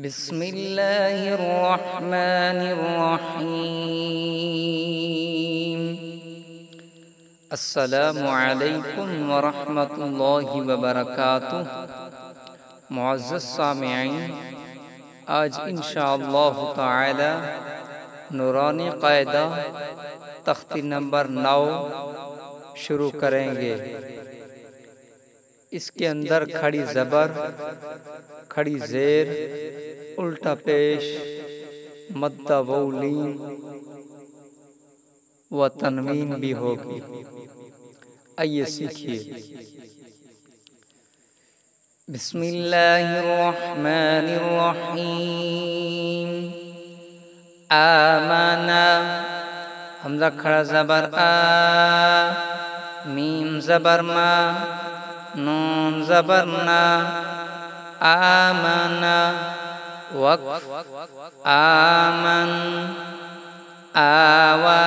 बिस्मिल्लाहिर रहमानिर रहीम। अस्सलामु अलैकुम व रहमतुल्लाहि व बरकातुहू। मुअज़्ज़ज़ सामिईन, आज इंशाअल्लाह ताला नूरानी क़ायदा तख्ती नंबर 9 शुरू करेंगे। इसके अंदर खड़ी ज़बर, खड़ी ज़ेर, उल्टा पेश, मद्दा वौलीन व तनवीन भी होगी। आइए सीखिए। बिस्मिल्लाहिर्रहमानिर्रहीम। आमना, हमज़ा खड़ा ज़बर आ, मीम ज़बर मा, नून ज़बर ना, आमना। वक़्फ़ आमन, आवा,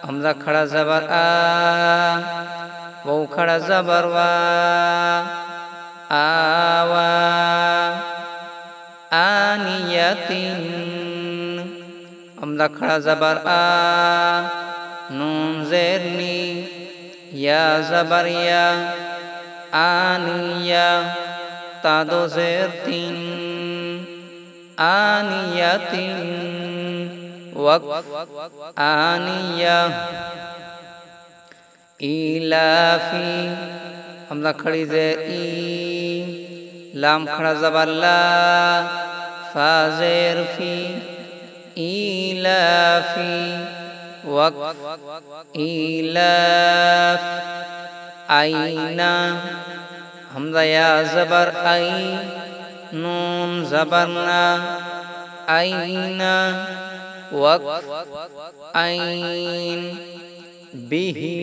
हमज़ा खड़ा ज़बर आ, वो खड़ा ज़बर वा, आवा। आनियतिन, हमज़ा खड़ा ज़बर आ, नून ज़ेर नी, या ज़बर या, आनिया, तादो ज़ेर तीन, आनियतिन। वक़्फ़ आनिया। इलाफी, हमज़ा खड़ी ज़ेर ई, लाम खड़ा ज़बर ला, फा ज़ेर फी, इलाफी। वक़्फ़ इलाफ। आईना, हमज़ा या ज़बर आई, नून ज़बर ना, आईना। वक़्फ़ आईन। बिही,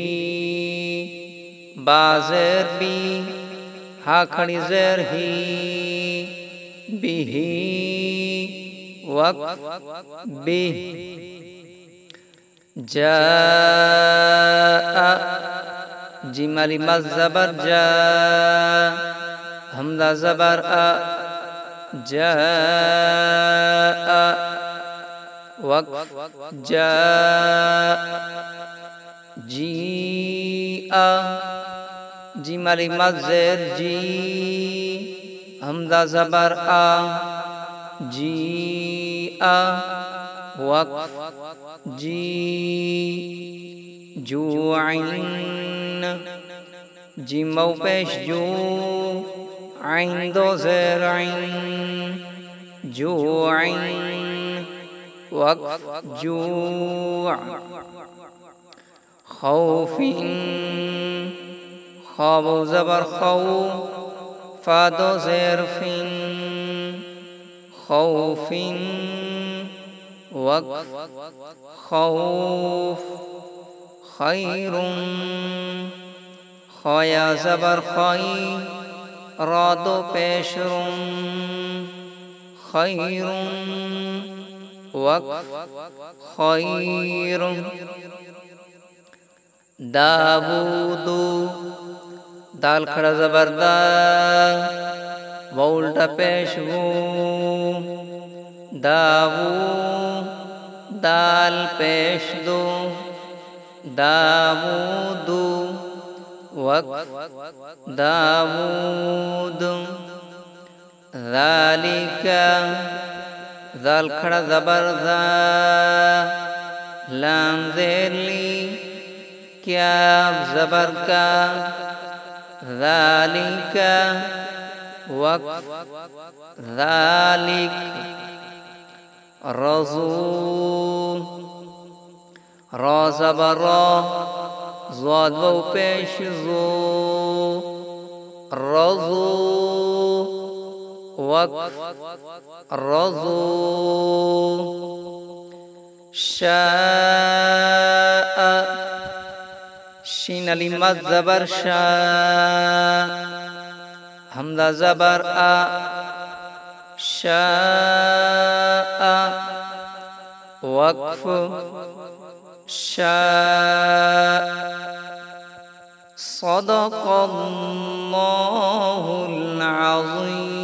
बा ज़ेर बी, हा खड़ी ज़ेर ही, बिही। वक़्फ़ बिह। जाआ, जीम अलिफ मद ज़बर जा, हमज़ा ज़बर आ, जाआ। वक़्फ़ जा। जीआ, जीम अलिफ मद ज़ेर जी, हमज़ा ज़बर आ, जीआ। वक़्फ़ जी। जुआइन, जीम वाव पेश जू, आइन दो ज़ेर आइन, जुआइन। वक़्फ़ जूअ। खौफिन, खा वाव ज़बर खौ, फा दो ज़ेर फिन, खौफिन। वक़्फ़ खौफ। खैरुन, खया ज़बर खई, रा दो पेश रुन, खैरुन। वक़्फ़ खैर। दाऊदु, दाल खड़ा ज़बर दा, वो उल्टा पेश वो, दावू, दाल पेश दो, दाऊदु। वक़्फ़ दाऊद। ज़ालिका, ज़ाल खड़ा ज़बर ज़ा, लाम ज़ेर ली, क्या ज़बर का, ज़ालिका। वक़्फ़ ज़ालिक। रज़ू, रा ज़बर रा, ज़ाद वाव पेश ज़ो, रज़ू। वक़्फ़ रज़ू। शाअ, शीन अलिफ मद ज़बर शा, हमज़ा ज़बर आ, शाअ। वक़्फ़ शाअ। सदक़ल्लाहुल अज़ीम।